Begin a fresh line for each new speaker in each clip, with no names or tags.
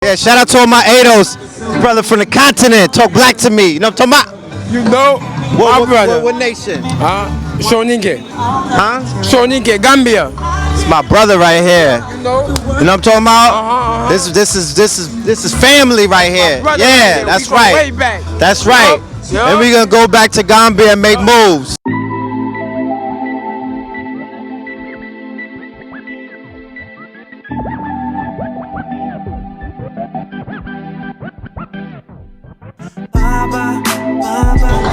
Yeah, shout out to all my ADOS, brother from the continent. Talk black to me. You know what I'm talking about?
You know, my brother.
What nation?
Shoninke.
Huh?
Shoninke, Gambia.
It's my brother right here.
You know
what I'm talking about? This is family right here. Yeah, that's right.
Way back.
That's right. And we're gonna go back to Gambia and make moves.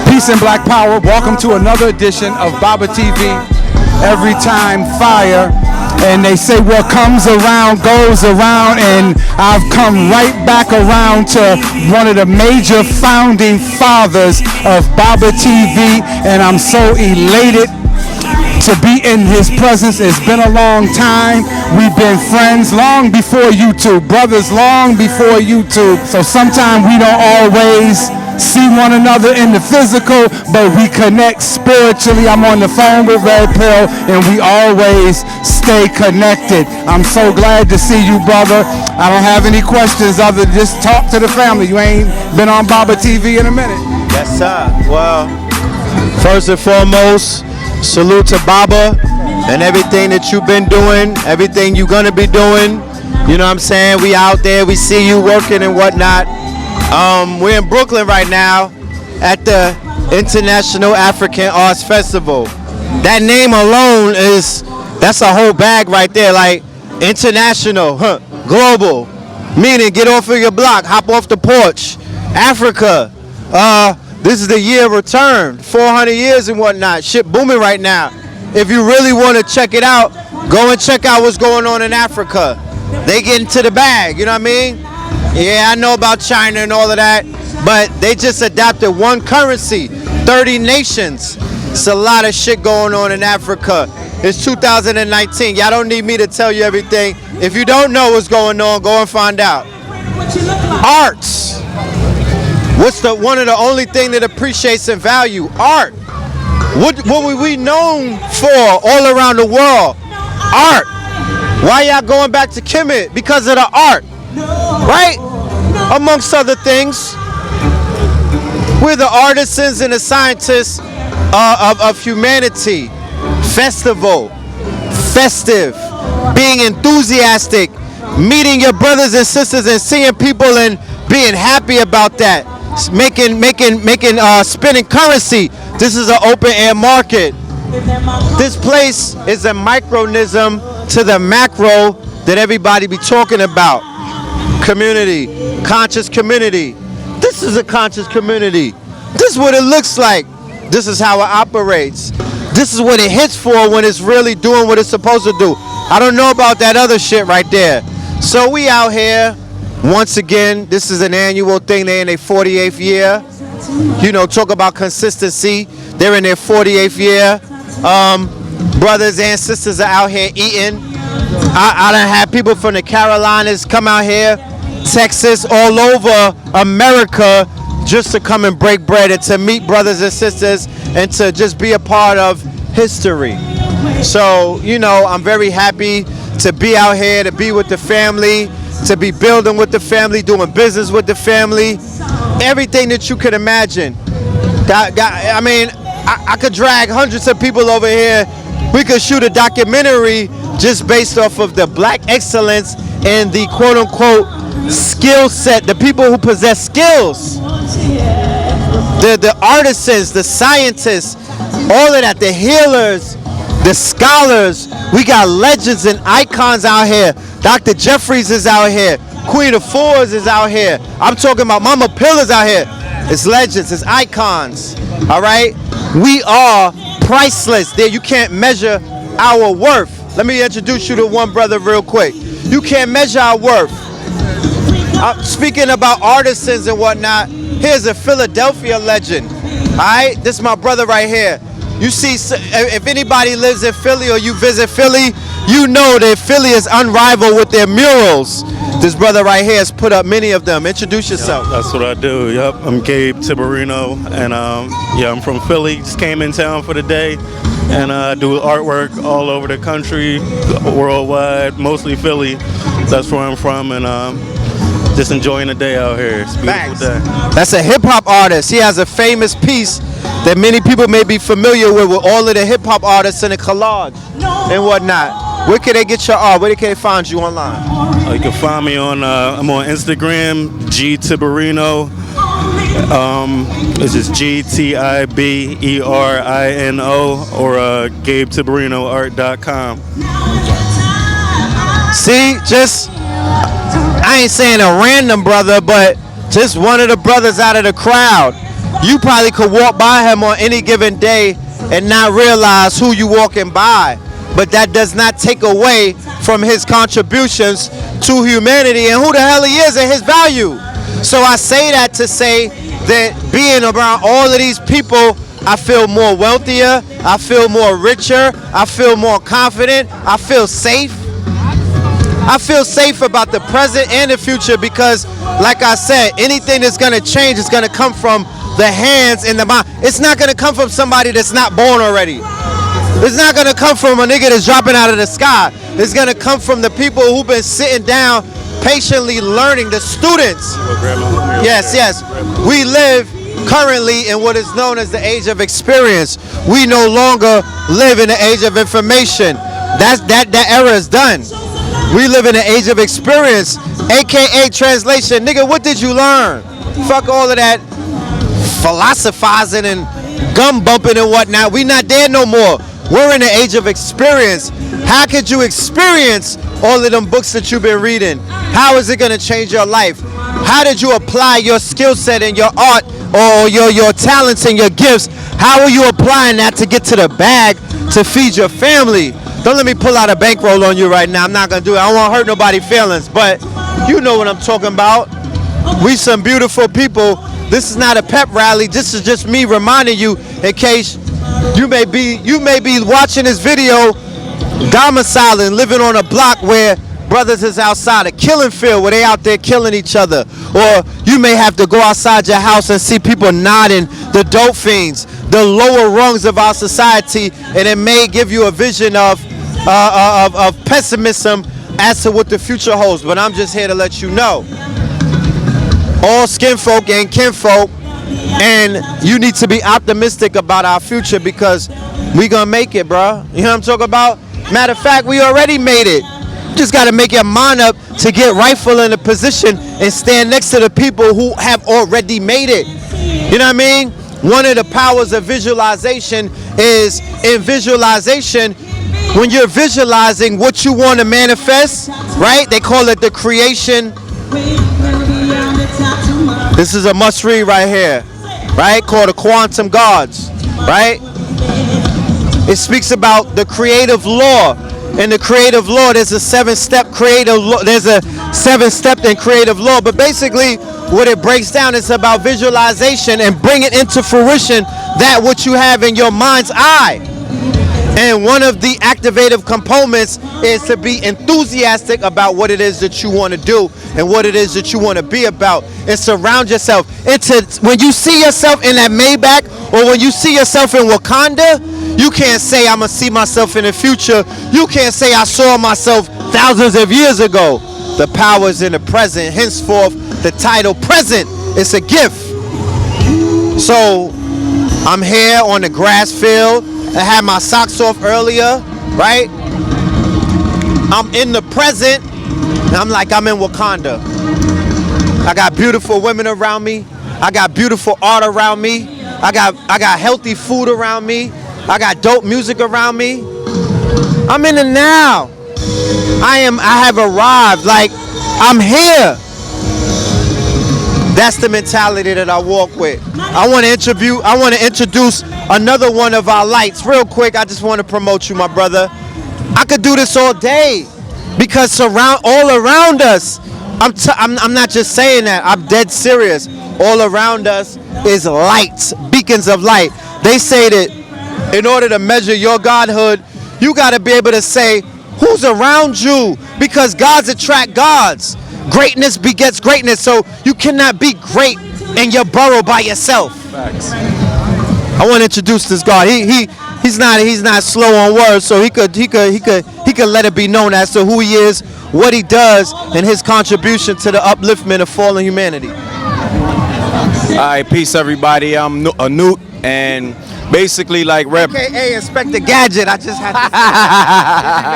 Peace and Black Power. Welcome to another edition of Baba TV. Every time fire. And they say what comes around goes around, and I've come right back around to one of the major founding fathers of Baba TV, and I'm so elated to be in his presence. It's been a long time. We've been friends long before YouTube, brothers long before YouTube. So sometimes we don't always see one another in the physical, but we connect spiritually. I'm on the phone with Red Pill, and we always stay connected. I'm so glad to see you, brother. I don't have any questions other than just talk to the family. You ain't been on Baba TV in a minute.
Yes, sir. Well, first and foremost, salute to Baba and everything that you've been doing, everything you're gonna be doing. You know what I'm saying? We out there, we see you working and whatnot. We're in Brooklyn right now at the International African Arts Festival. That name alone that's a whole bag right there. Like international, global, meaning get off of your block, hop off the porch. Africa, this is the year of return, 400 years and whatnot. Shit booming right now. If you really want to check it out, go and check out what's going on in Africa. They get into the bag, you know what I mean? Yeah, I know about China and all of that, but they just adopted one currency, 30 nations. It's a lot of shit going on in Africa. It's 2019. Y'all don't need me to tell you everything. If you don't know what's going on, go and find out. Arts. What's one of the only thing that appreciates and value? Art. What were we known for all around the world? Art. Why y'all going back to Kemet? Because of the art. Right? Amongst other things, we're the artisans and the scientists of humanity. Festival, festive, being enthusiastic, meeting your brothers and sisters and seeing people and being happy about that. Spending currency. This is an open air market. This place is a micronism to the macro that everybody be talking about. Community, conscious community. This is a conscious community. This is what it looks like. This is how it operates. This is what it hits for when it's really doing what it's supposed to do. I don't know about that other shit right there. So we out here, once again, this is an annual thing. They're in their 48th year. You know, talk about consistency. They're in their 48th year. Brothers and sisters are out here eating. I done had people from the Carolinas come out here, Texas, all over America, just to come and break bread and to meet brothers and sisters and to just be a part of history. So, you know, I'm very happy to be out here, to be with the family, to be building with the family, doing business with the family, everything that you could imagine. I mean, I could drag hundreds of people over here. We could shoot a documentary just based off of the black excellence and the quote-unquote skill set, the people who possess skills, the artisans, the scientists, all of that, the healers, the scholars. We got legends and icons out here. Dr. Jeffries is out here. Queen of Fours is out here. I'm talking about Mama Pillars out here. It's legends, it's icons, all right? We are priceless. There, you can't measure our worth. Let me introduce you to one brother real quick. You can't measure our worth. Speaking about artisans and whatnot, here's a Philadelphia legend. All right, this is my brother right here. You see, if anybody lives in Philly or you visit Philly, you know that Philly is unrivaled with their murals. This brother right here has put up many of them. Introduce yourself.
Yep, that's what I do. Yep, I'm Gabe Tiberino, and yeah, I'm from Philly. Just came in town for the day, and I do artwork all over the country, worldwide, mostly Philly. That's where I'm from, and just enjoying the day out here. It's a beautiful day.
That's a hip hop artist. He has a famous piece that many people may be familiar with all of the hip hop artists in the collage and whatnot. Where can they get your art? Where can they find you online?
You can find me on I'm on Instagram, G Tiberino. This is GTIBERINO or GabeTiberinoArt.com.
See, just I ain't saying a random brother, but just one of the brothers out of the crowd. You probably could walk by him on any given day and not realize who you walking by. But that does not take away from his contributions to humanity and who the hell he is and his value. So I say that to say that being around all of these people, I feel more wealthier, I feel more richer, I feel more confident, I feel safe. I feel safe about the present and the future because, like I said, anything that's going to change is going to come from the hands and the mind. It's not going to come from somebody that's not born already. It's not going to come from a nigga that's dropping out of the sky. It's going to come from the people who've been sitting down, patiently learning, the students. Yes. We live currently in what is known as the age of experience. We no longer live in the age of information. That era is done. We live in an age of experience, aka translation. Nigga, what did you learn? Fuck all of that philosophizing and gum bumping and whatnot. We not there no more. We're in the age of experience. How could you experience all of them books that you've been reading? How is it going to change your life? How did you apply your skill set and your art or your talents and your gifts? How are you applying that to get to the bag to feed your family? Don't let me pull out a bankroll on you right now. I'm not going to do it. I don't want to hurt nobody's feelings, but you know what I'm talking about. We some beautiful people. This is not a pep rally. This is just me reminding you in case you may be watching this video domiciling, living on a block where brothers is outside a killing field where they out there killing each other. Or you may have to go outside your house and see people nodding, the dope fiends, the lower rungs of our society, and it may give you a vision of pessimism as to what the future holds. But I'm just here to let you know, all skin folk and kinfolk, and you need to be optimistic about our future because we gonna make it, bro. You know what I'm talking about? Matter of fact, we already made it. You just gotta make your mind up to get rightful in a position and stand next to the people who have already made it. You know what I mean? One of the powers of visualization is in visualization, when you're visualizing what you want to manifest, right? They call it the creation. This is a must read right here, right? Called the Quantum Gods, right? It speaks about the creative law. In the creative law, there's a seven-step creative law. There's a seven-step in creative law. But basically, what it breaks down is about visualization and bringing into fruition that what you have in your mind's eye. And one of the activative components is to be enthusiastic about what it is that you want to do and what it is that you want to be about, and surround yourself. When you see yourself in that Maybach, or when you see yourself in Wakanda, you can't say I'm gonna see myself in the future. You can't say I saw myself thousands of years ago. The power is in the present. Henceforth, the title present is a gift. So I'm here on the grass field. I had my socks off earlier, right? I'm in the present, and I'm like I'm in Wakanda. I got beautiful women around me. I got beautiful art around me. I got healthy food around me. I got dope music around me. I'm in the now. I have arrived. Like, I'm here. That's the mentality that I walk with. I want to introduce another one of our lights. Real quick, I just want to promote you, my brother. I could do this all day because all around us, I'm not just saying that. I'm dead serious. All around us is lights, beacons of light. They say that in order to measure your godhood, you got to be able to say who's around you, because gods attract gods. Greatness begets greatness, so you cannot be great in your borough by yourself. Facts. I want to introduce this God. He's not slow on words, so he could can let it be known as to who he is, what he does, and his contribution to the upliftment of fallen humanity.
All right, peace everybody. I'm Newt, and basically like rep.
AKA Inspector Gadget. I just had to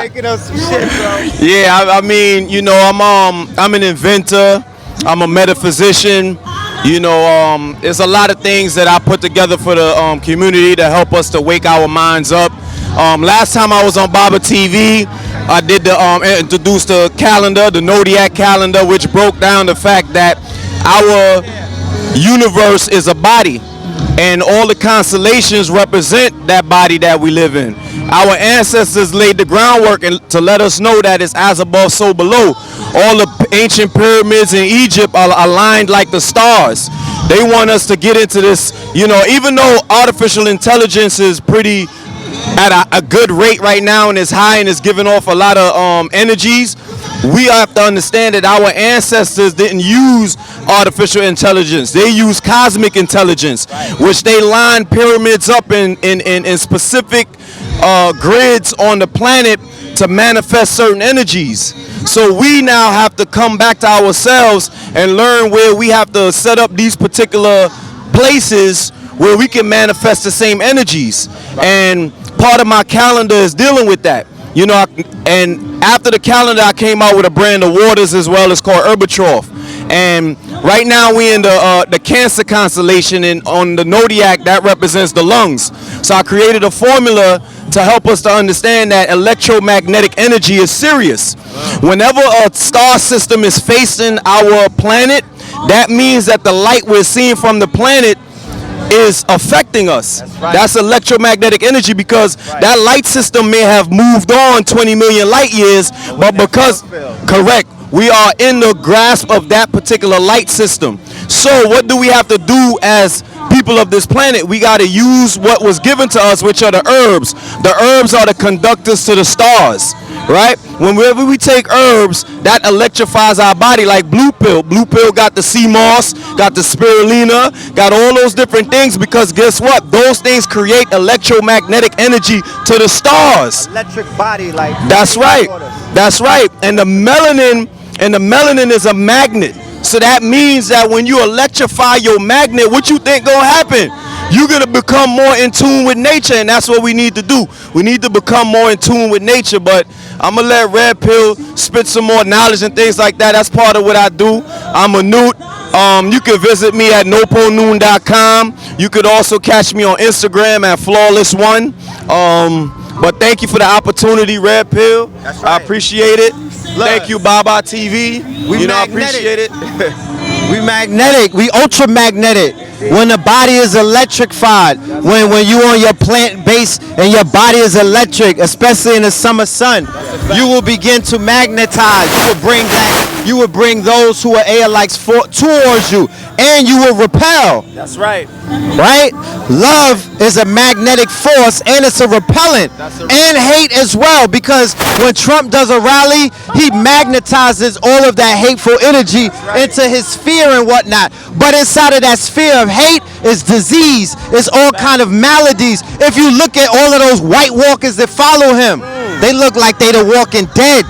say making up some shit, bro.
Yeah, I mean, you know, I'm an inventor. I'm a metaphysician. You know, there's a lot of things that I put together for the community to help us to wake our minds up. Last time I was on Baba TV, I did introduce the calendar, the Zodiac calendar, which broke down the fact that our universe is a body, and all the constellations represent that body that we live in. Our ancestors laid the groundwork to let us know that it's as above, so below. All the ancient pyramids in Egypt are aligned like the stars. They want us to get into this, you know, even though artificial intelligence is pretty at a good rate right now and it's high and it's giving off a lot of energies, we have to understand that our ancestors didn't use artificial intelligence. They used cosmic intelligence, which they lined pyramids up in specific grids on the planet to manifest certain energies. So we now have to come back to ourselves and learn where we have to set up these particular places where we can manifest the same energies. And part of my calendar is dealing with that. You know, and after the calendar, I came out with a brand of waters as well. It's called Herbitroph. And right now we in the Cancer constellation, and on the Zodiac that represents the lungs. So I created a formula to help us to understand that electromagnetic energy is serious. Whenever a star system is facing our planet, that means that the light we're seeing from the planet is affecting us. That's electromagnetic energy, because that light system may have moved on 20 million light years, but because, correct, we are in the grasp of that particular light system. So what do we have to do as people of this planet? We got to use what was given to us, which are the herbs. The herbs are the conductors to the stars, right? Whenever we take herbs, that electrifies our body, like blue pill. Blue pill got the sea moss, got the spirulina, got all those different things, because guess what? Those things create electromagnetic energy to the stars.
Electric body, like.
That's right. That's right. And the melanin is a magnet. So that means that when you electrify your magnet, what you think gonna happen? You're gonna become more in tune with nature, and that's what we need to do. We need to become more in tune with nature. But I'm gonna let Red Pill spit some more knowledge and things like that. That's part of what I do. I'm a Newt. You can visit me at noponoon.com. You could also catch me on Instagram at Flawless1. But thank you for the opportunity, Red Pill.
That's right.
I appreciate it.
Love.
Thank you, Baba TV. I appreciate it.
We magnetic. We ultra magnetic. When the body is electrified, when you on your plant base and your body is electric, especially in the summer sun, you will begin to magnetize. You will bring those who are air-likes towards you, and you will repel.
That's right.
Right? Love is a magnetic force, and it's a repellent. And hate as well, because when Trump does a rally, he magnetizes all of that hateful energy into his sphere and whatnot. But inside of that sphere of hate is disease, is all kind of maladies. If you look at all of those white walkers that follow him, they look like they the walking dead.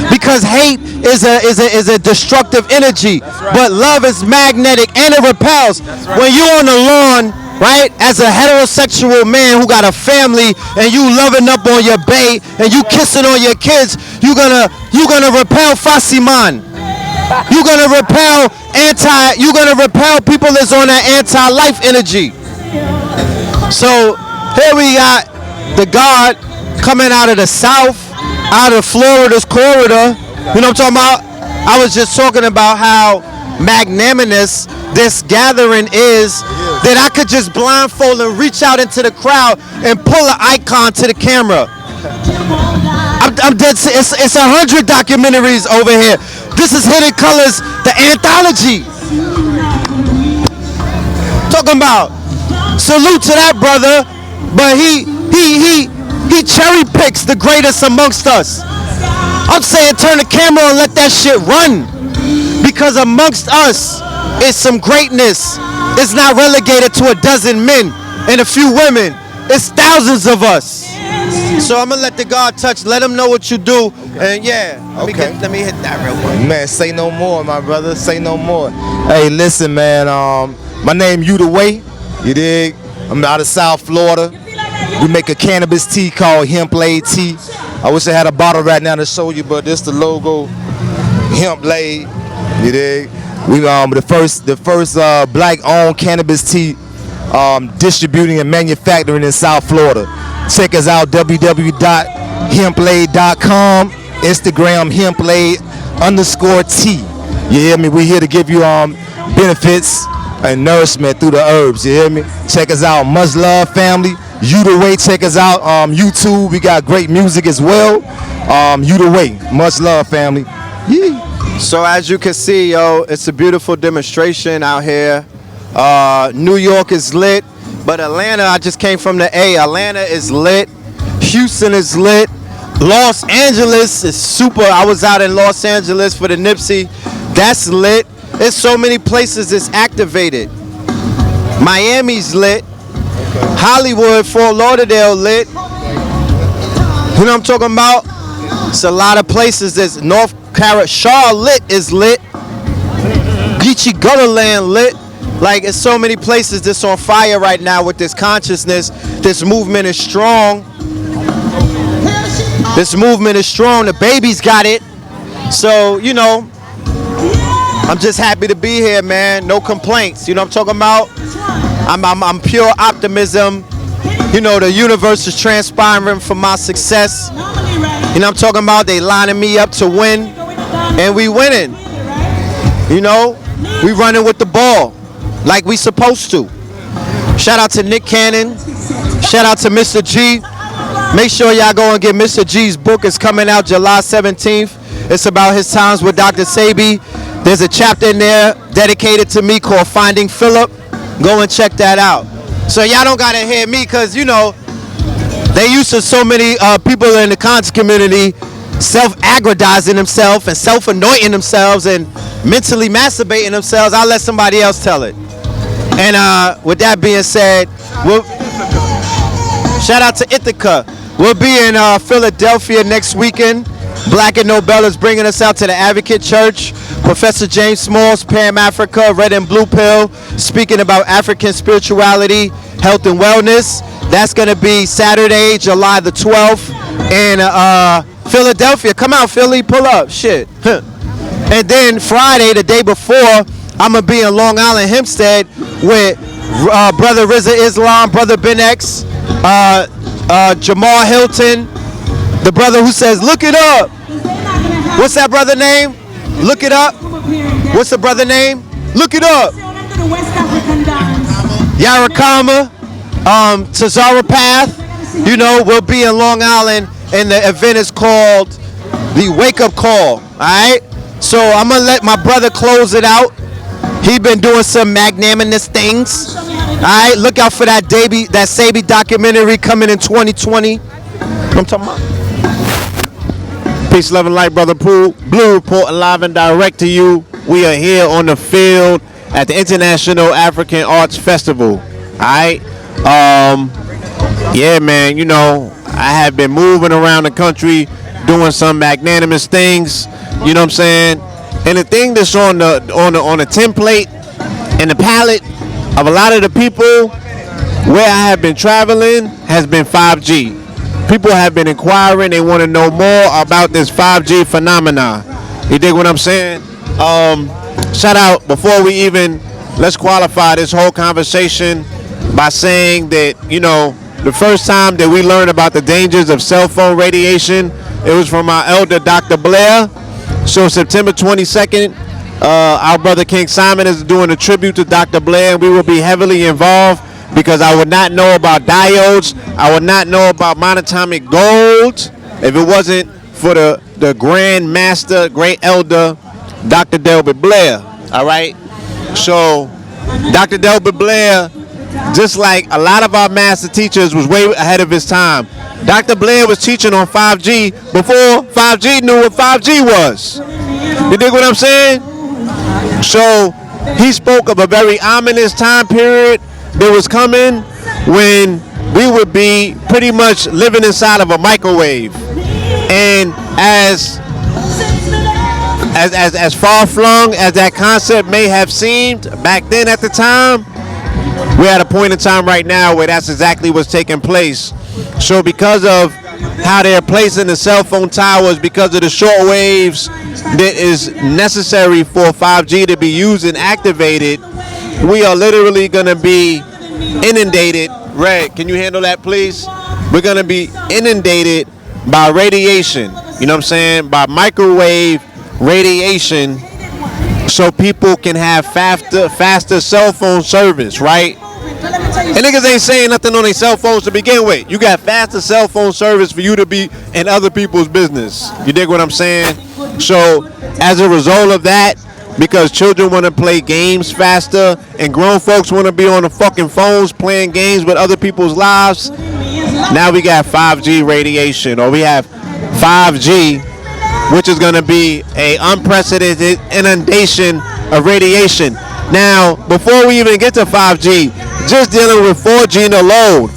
Because hate is a destructive energy, but love is magnetic and it repels. When you're on the lawn, right, as a heterosexual man who got a family, and you loving up on your bae and you kissing on your kids, you're gonna repel Fasiman. You're gonna repel people that's on that anti-life energy. So here we got the God coming out of the south, out of Florida's corridor. You know what I'm talking about? I was just talking about how magnanimous this gathering is, that I could just blindfold and reach out into the crowd and pull an icon to the camera. I'm dead. It's 100 documentaries over here. This is Hidden Colors, the anthology. Talking about, salute to that brother, but he cherry picks the greatest amongst us. I'm saying turn the camera and let that shit run, because amongst us is some greatness. It's not relegated to a dozen men and a few women. It's thousands of us. So I'm gonna let the God touch. Let him know what you do. And yeah, let me hit that real quick.
Man, say no more, my brother. Say no more. Hey, listen, man. My name You The Way. You dig? I'm out of South Florida. We make a cannabis tea called Hemp Laid Tea. I wish I had a bottle right now to show you, but this the logo, Hemp Laid. You dig? We the first black-owned cannabis tea distributing and manufacturing in South Florida. Check us out, www.hemplaid.com, Instagram hemplaid_tea. You hear me? We here to give you benefits and nourishment through the herbs. You hear me? Check us out, Much Love Family. You The Way. Check us out YouTube. We got great music as well. You The Way. Much love, family. Yeah.
So as you can see, yo, it's a beautiful demonstration out here. New York is lit, but Atlanta, I just came from the A. Atlanta is lit. Houston is lit. Los Angeles is super. I was out in Los Angeles for the Nipsey. That's lit. There's so many places that's activated. Miami's lit. Hollywood, Fort Lauderdale lit. You know what I'm talking about? It's a lot of places. There's North Carolina, Charlotte is lit. Geechee Gutterland lit. Like, it's so many places that's on fire right now with this consciousness. This movement is strong. This movement is strong. The babies got it. So, you know, I'm just happy to be here, man. No complaints. You know what I'm talking about? I'm pure optimism. You know, the universe is transpiring for my success. You know what I'm talking about? They lining me up to win, and we winning. You know, we running with the ball like we supposed to. Shout out to Nick Cannon. Shout out to Mr. G. Make sure y'all go and get Mr. G's book. It's coming out July 17th. It's about his times with Dr. Sabi. There's a chapter in there dedicated to me called Finding Philip. Go and check that out. So y'all don't gotta hear me, cause you know they used to so many people in the conscious community self-aggrandizing themselves and self-anointing themselves and mentally masturbating themselves. I'll let somebody else tell it. And with that being said, shout out to Ithaca. We'll be in Philadelphia next weekend. Black and Nobel is bringing us out to the Advocate Church. Professor James Smalls, Pam Africa, Red and Blue Pill, speaking about African spirituality, health and wellness. That's going to be Saturday, July the 12th in Philadelphia. Come out, Philly, pull up, shit. And then Friday, the day before, I'm going to be in Long Island, Hempstead with Brother Rizza Islam, Brother Ben X, Jamal Hilton, the brother who says, look it up. What's that brother name? Look it up. What's the brother name? Look it up. Yarakama, Tazara Path. You know, we'll be in Long Island, and the event is called the Wake Up Call. All right. So I'm gonna let my brother close it out. He been doing some magnanimous things. All right. Look out for that Sabi documentary coming in 2020. I'm talking about.
Peace, love, and light, brother Blue reporting live and direct to you. We are here on the field at the International African Arts Festival. Alright? Yeah, man, you know, I have been moving around the country doing some magnanimous things, you know what I'm saying? And the thing that's on the template and the palette of a lot of the people where I have been traveling has been 5G. People have been inquiring. They want to know more about this 5G phenomena. You dig what I'm saying? Shout out, before we even, let's qualify this whole conversation by saying that, you know, the first time that we learned about the dangers of cell phone radiation, it was from our elder, Dr. Blair. So September 22nd, our brother King Simon is doing a tribute to Dr. Blair, and we will be heavily involved, because I would not know about diodes, I would not know about monatomic gold if it wasn't for the Grand Master, Great Elder, Dr. Delbert Blair. All right? So, Dr. Delbert Blair, just like a lot of our master teachers, was way ahead of his time. Dr. Blair was teaching on 5G before 5G knew what 5G was. You dig what I'm saying? So, he spoke of a very ominous time period that was coming when we would be pretty much living inside of a microwave. And as far-flung as that concept may have seemed back then at the time, we're at a point in time right now where that's exactly what's taking place. So because of how they're placing the cell phone towers, because of the short waves that is necessary for 5G to be used and activated, we are literally going to be inundated. Red, can you handle that, please? We're going to be inundated by radiation, you know what I'm saying, by microwave radiation, so people can have faster cell phone service, right? And niggas ain't saying nothing on their cell phones to begin with. You got faster cell phone service for you to be in other people's business. You dig what I'm saying? So as a result of that, because children want to play games faster and grown folks want to be on the fucking phones playing games with other people's lives, now we got 5G radiation, or we have 5G, which is going to be a unprecedented inundation of radiation. Now, before we even get to 5G, just dealing with 4G alone,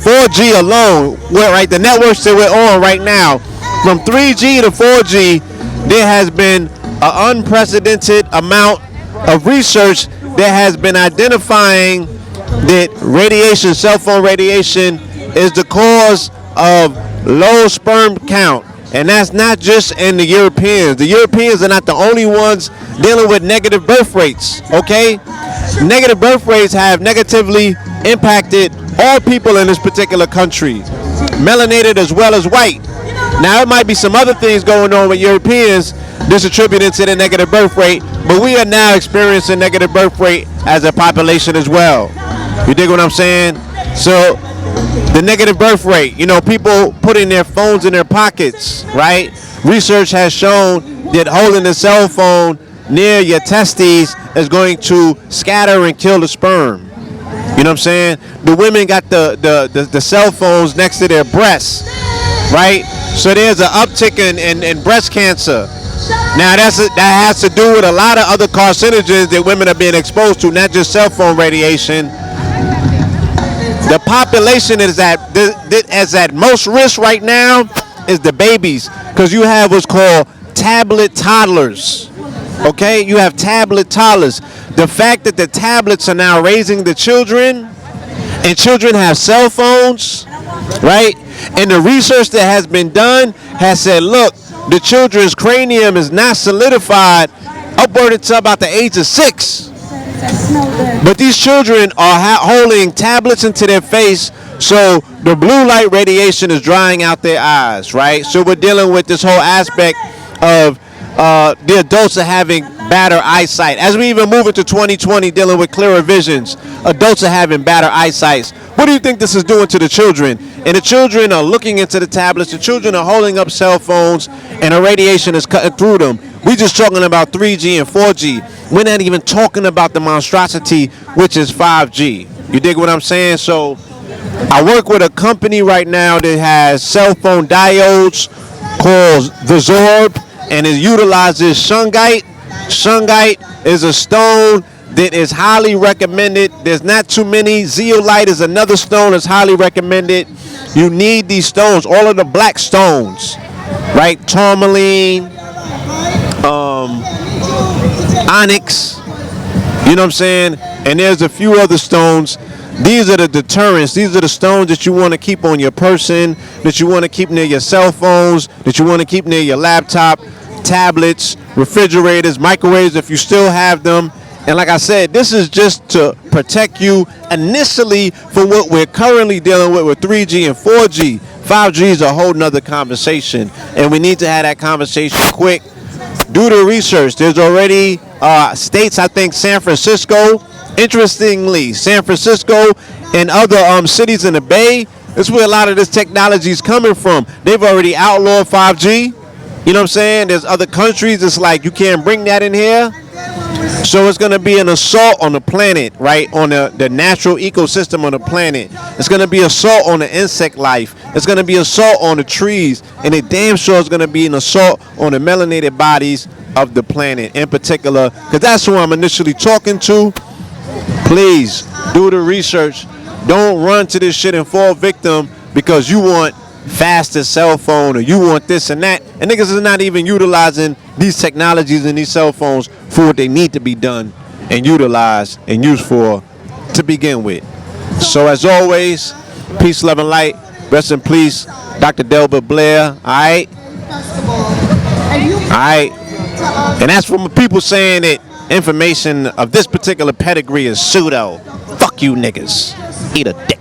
right, the networks that we're on right now, from 3G to 4G, there has been an unprecedented amount of research that has been identifying that radiation, cell phone radiation, is the cause of low sperm count. And that's not just in the Europeans. The Europeans are not the only ones dealing with negative birth rates, okay? Negative birth rates have negatively impacted all people in this particular country, melanated as well as white. Now, it might be some other things going on with Europeans that's attributed to the negative birth rate, but we are now experiencing negative birth rate as a population as well. You dig what I'm saying? So, the negative birth rate, you know, people putting their phones in their pockets, right? Research has shown that holding the cell phone near your testes is going to scatter and kill the sperm. You know what I'm saying? The women got the cell phones next to their breasts, right? So there's an uptick in breast cancer. Now that has to do with a lot of other carcinogens that women are being exposed to, not just cell phone radiation. The population is at most risk right now is the babies, because you have what's called tablet toddlers. Okay, you have tablet toddlers. The fact that the tablets are now raising the children, and children have cell phones, right? And the research that has been done has said, look, the children's cranium is not solidified upward until about the age of 6. But these children are holding tablets into their face, so the blue light radiation is drying out their eyes, right? So we're dealing with this whole aspect of the adults are having better eyesight. As we even move into 2020, dealing with clearer visions, adults are having better eyesight. What do you think this is doing to the children? And the children are looking into the tablets, the children are holding up cell phones, and the radiation is cutting through them. We're just talking about 3G and 4G. We're not even talking about the monstrosity, which is 5G. You dig what I'm saying? So I work with a company right now that has cell phone diodes called the Zorb, and it utilizes shungite. Shungite is a stone that is highly recommended. There's not too many. Zeolite is another stone that's highly recommended. You need these stones, all of the black stones, right? Tourmaline, onyx, you know what I'm saying? And there's a few other stones. These are the deterrents. These are the stones that you want to keep on your person, that you want to keep near your cell phones, that you want to keep near your laptop, tablets, refrigerators, microwaves if you still have them. And like I said, this is just to protect you initially for what we're currently dealing with 3G and 4G. 5G is a whole nother conversation, and we need to have that conversation quick. Do the research. There's already states, I think San Francisco, interestingly, San Francisco and other cities in the Bay, that's where a lot of this technology is coming from. They've already outlawed 5G. You know what I'm saying? There's other countries, it's like you can't bring that in here. So it's going to be an assault on the planet, right? On the natural ecosystem on the planet. It's going to be assault on the insect life. It's going to be assault on the trees. And it damn sure is going to be an assault on the melanated bodies of the planet in particular. Because that's who I'm initially talking to. Please do the research. Don't run to this shit and fall victim because you want faster cell phone or you want this and that. And niggas is not even utilizing these technologies and these cell phones for what they need to be done and utilized and used for to begin with. So as always, peace, love, and light. Rest in peace, Dr. Delbert Blair. Alright? Alright? And that's from people saying that information of this particular pedigree is pseudo. Fuck you niggas. Eat a dick.